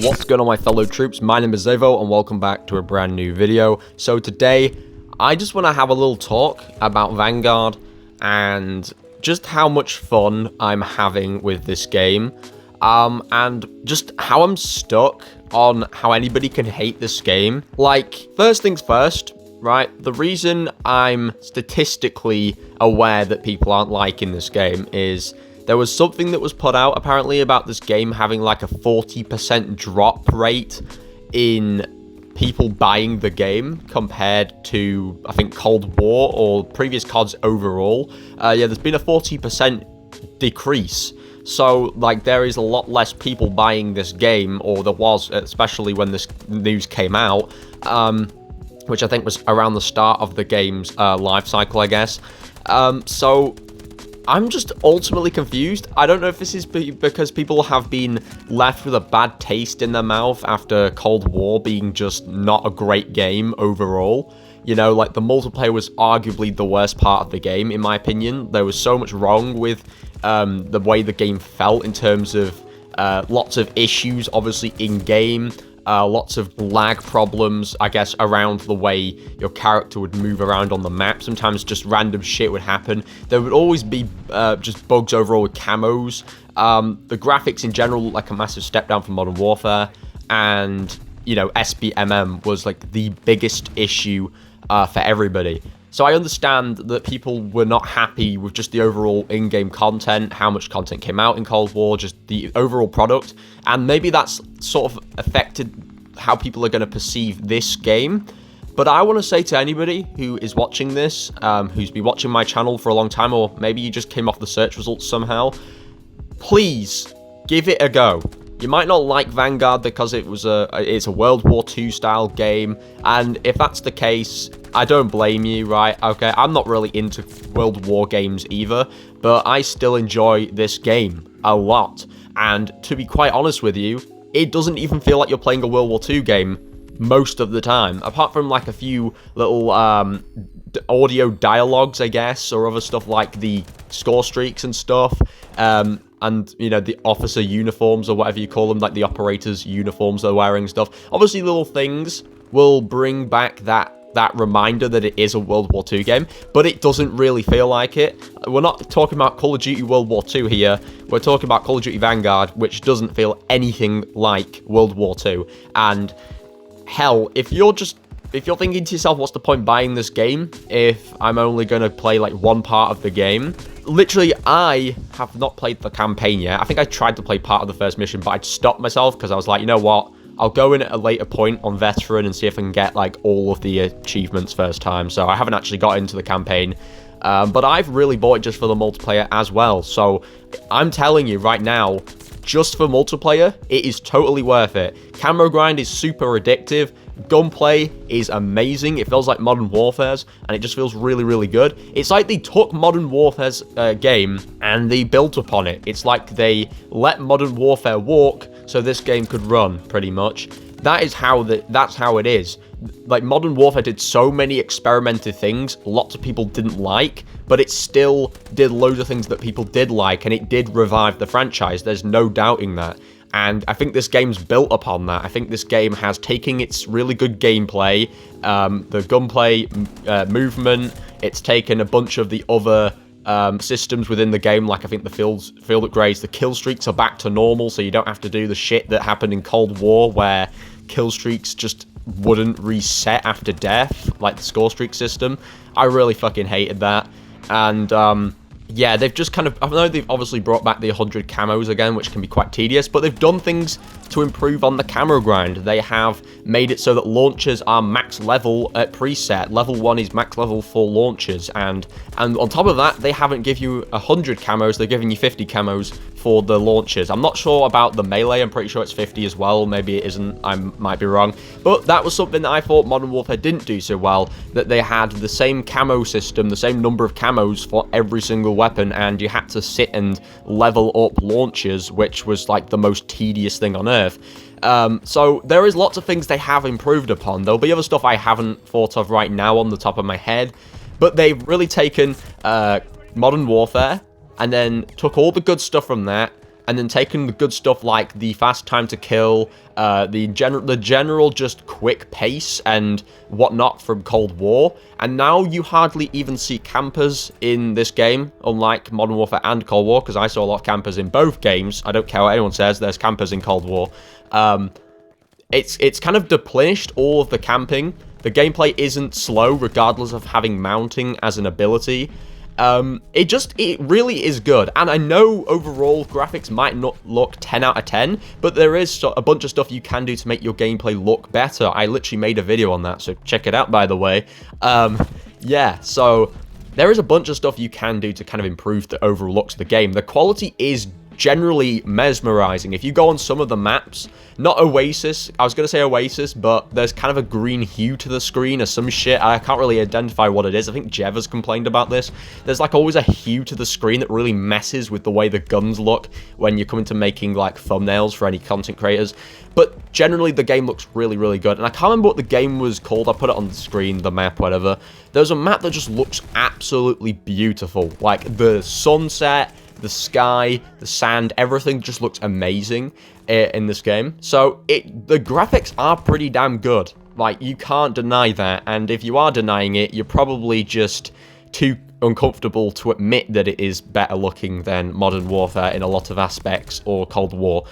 What's going on, my fellow troops? My name is Zevo and welcome back to a brand new video. So today I just want to have a little talk about Vanguard and just how much fun I'm having with this game, and just how I'm stuck on how anybody can hate this game. Like, first things first, right? The reason I'm statistically aware that people aren't liking this game is there was something that was put out apparently about this game having like a 40% drop rate in people buying the game compared to, I think, Cold War or previous CODs overall. Yeah, there's been a 40% decrease. So, like, there is a lot less people buying this game, or there was, especially when this news came out, which I think was around the start of the game's life cycle, I guess. So I'm just ultimately confused. I don't know if this is because people have been left with a bad taste in their mouth after Cold War being just not a great game overall. You know, like, the multiplayer was arguably the worst part of the game, in my opinion. There was so much wrong with the way the game felt in terms of lots of issues, obviously, in-game. Lots of lag problems, I guess, around the way your character would move around on the map. Sometimes just random shit would happen. There would always be just bugs overall with camos. The graphics in general look like a massive step down from Modern Warfare. And, you know, SBMM was like the biggest issue for everybody. So I understand that people were not happy with just the overall in-game content, how much content came out in Cold War, just the overall product, and maybe that's sort of affected how people are going to perceive this game. But I want to say to anybody who is watching this, who's been watching my channel for a long time, or maybe you just came off the search results somehow, please give it a go. You might not like Vanguard because it's a World War II style game, and if that's the case, I don't blame you, right? Okay, I'm not really into World War games either, but I still enjoy this game a lot. And to be quite honest with you, it doesn't even feel like you're playing a World War II game most of the time, apart from like a few little audio dialogues, I guess, or other stuff like the score streaks and stuff. And, you know, the officer uniforms or whatever you call them, like the operators' uniforms they're wearing and stuff. Obviously, little things will bring back that reminder that it is a World War II game, but it doesn't really feel like it. We're not talking about Call of Duty World War II here. We're talking about Call of Duty Vanguard, which doesn't feel anything like World War II. And hell, if you're thinking to yourself, what's the point buying this game if I'm only going to play like one part of the game? Literally, I have not played the campaign yet. I think I tried to play part of the first mission, but I'd stopped myself because I was like, you know what? I'll go in at a later point on Veteran and see if I can get like all of the achievements first time. So I haven't actually got into the campaign, but I've really bought it just for the multiplayer as well. So I'm telling you right now, just for multiplayer, it is totally worth it. Camo grind is super addictive. Gunplay is amazing. It feels like Modern Warfare's, and it just feels really, really good. It's like they took Modern Warfare's game and they built upon it. It's like they let Modern Warfare walk so this game could run, pretty much. That's how it is. Like, Modern Warfare did so many experimental things lots of people didn't like, but it still did loads of things that people did like, and it did revive the franchise. There's no doubting that. And I think this game's built upon that. I think this game has taken its really good gameplay, the gunplay movement. It's taken a bunch of the other systems within the game, like I think the field upgrades, the kill streaks are back to normal, so you don't have to do the shit that happened in Cold War, where kill streaks just wouldn't reset after death, like the score streak system. I really fucking hated that. And yeah, they've just kind of, I know they've obviously brought back the 100 camos again, which can be quite tedious, but they've done things to improve on the camo grind. They have made it so that launchers are max level at preset. Level 1 is max level for launchers, and on top of that, they haven't given you 100 camos, they're giving you 50 camos for the launchers. I'm not sure about the melee, I'm pretty sure it's 50 as well, maybe it isn't, I might be wrong, but that was something that I thought Modern Warfare didn't do so well, that they had the same camo system, the same number of camos for every single weapon, and you had to sit and level up launchers, which was like the most tedious thing on earth. So there is lots of things they have improved upon. There'll be other stuff I haven't thought of right now on the top of my head, but they've really taken Modern Warfare and then took all the good stuff from that and then taken the good stuff like the fast time to kill, the general just quick pace and whatnot from Cold War, and now you hardly even see campers in this game, unlike Modern Warfare and Cold War, because I saw a lot of campers in both games. I don't care what anyone says, there's campers in Cold War. It's kind of depleted all of the camping. The gameplay isn't slow, regardless of having mounting as an ability. It really is good, and I know overall graphics might not look 10 out of 10, but there is a bunch of stuff you can do to make your gameplay look better. I literally made a video on that, so check it out, by the way. Yeah, so there is a bunch of stuff you can do to kind of improve the overall looks of the game. The quality is generally mesmerizing. If you go on some of the maps, not Oasis, I was going to say Oasis, but there's kind of a green hue to the screen or some shit. I can't really identify what it is. I think Jev has complained about this. There's like always a hue to the screen that really messes with the way the guns look when you come into making like thumbnails for any content creators. But generally the game looks really, really good. And I can't remember what the game was called. I put it on the screen, the map, whatever. There's a map that just looks absolutely beautiful. Like the sunset, the sky, the sand, everything just looks amazing in this game. So the graphics are pretty damn good. Like, you can't deny that. And if you are denying it, you're probably just too uncomfortable to admit that it is better looking than Modern Warfare in a lot of aspects, or Cold War.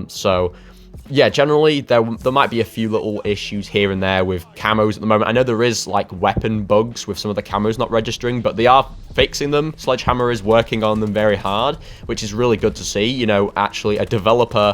So yeah, generally there might be a few little issues here and there with camos at the moment. I know there is like weapon bugs with some of the camos not registering, but they are fixing them. Sledgehammer is working on them very hard, which is really good to see. You know, actually a developer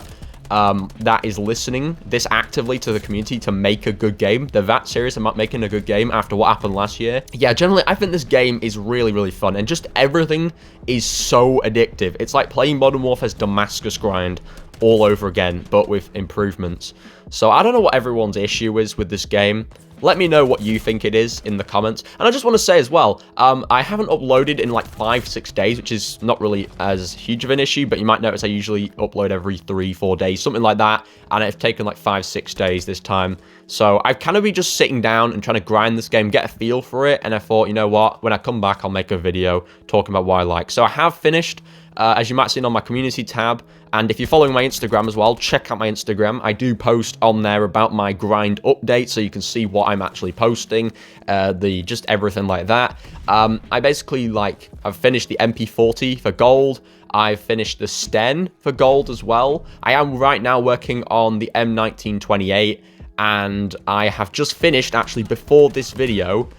that is listening this actively to the community to make a good game. They're that serious about making a good game after what happened last year. Yeah, generally I think this game is really, really fun, and just everything is so addictive. It's like playing Modern Warfare's Damascus grind all over again, but with improvements. So I don't know what everyone's issue is with this game. Let me know what you think it is in the comments. And I just want to say as well, I haven't uploaded in like 5-6 days, which is not really as huge of an issue, but you might notice I usually upload every 3-4 days, something like that, and it's taken like 5-6 days this time. So I've kind of been just sitting down and trying to grind this game, get a feel for it, and I thought, you know what, when I come back, I'll make a video talking about what I like. So I have finished, as you might have seen on my community tab, and if you're following my Instagram as well, check out my Instagram. I do post on there about my grind update, so you can see what I'm actually posting, just everything like that. I basically, like, I've finished the MP40 for gold. I've finished the Sten for gold as well. I am right now working on the M1928, and I have just finished, actually, before this video,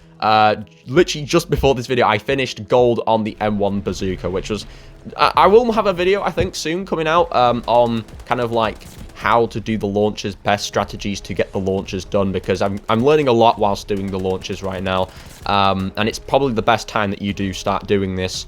literally just before this video, I finished gold on the M1 bazooka, which was, I will have a video, I think, soon coming out on kind of like how to do the launches, best strategies to get the launches done, because I'm learning a lot whilst doing the launches right now, and it's probably the best time that you do start doing this,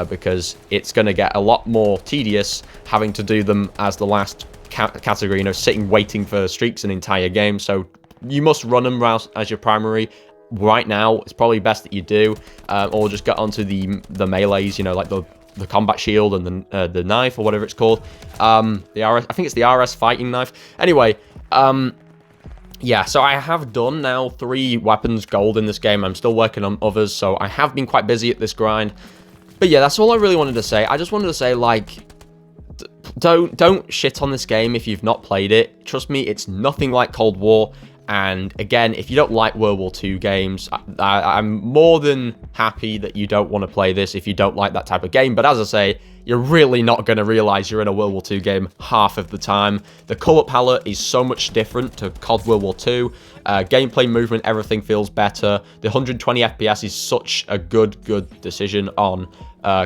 because it's going to get a lot more tedious having to do them as the last category, you know, sitting waiting for streaks an entire game. So you must run them as your primary. Right now, it's probably best that you do, or just get onto the melees, you know, like the combat shield and the knife, or whatever it's called. The RS, I think it's the RS fighting knife. Anyway, yeah, so I have done now 3 weapons gold in this game. I'm still working on others, so I have been quite busy at this grind. But yeah, that's all I really wanted to say. I just wanted to say, like, don't shit on this game if you've not played it. Trust me, it's nothing like Cold War. And again, if you don't like World War II games, I'm more than happy that you don't want to play this if you don't like that type of game. But as I say, you're really not going to realize you're in a World War II game half of the time. The color palette is so much different to COD World War II. Gameplay, movement, everything feels better. The 120 FPS is such a good decision on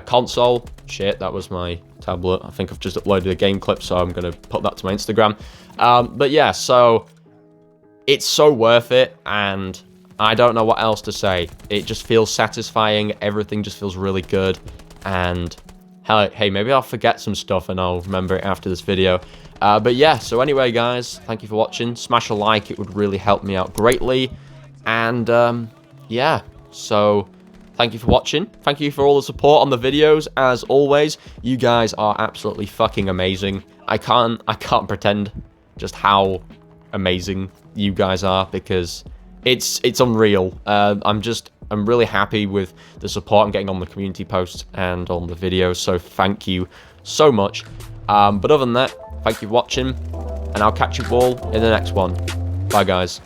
console. Shit, that was my tablet. I think I've just uploaded a game clip, so I'm going to put that to my Instagram. But yeah, so it's so worth it, and I don't know what else to say. It just feels satisfying. Everything just feels really good, and hey, maybe I'll forget some stuff and I'll remember it after this video. But yeah, so anyway, guys, thank you for watching. Smash a like, it would really help me out greatly. And yeah, so thank you for watching. Thank you for all the support on the videos. As always, you guys are absolutely fucking amazing. I can't pretend just how amazing you guys are, because it's unreal. I'm really happy with the support I'm getting on the community posts and on the videos, so thank you so much. But other than that, thank you for watching, and I'll catch you all in the next one. Bye, guys.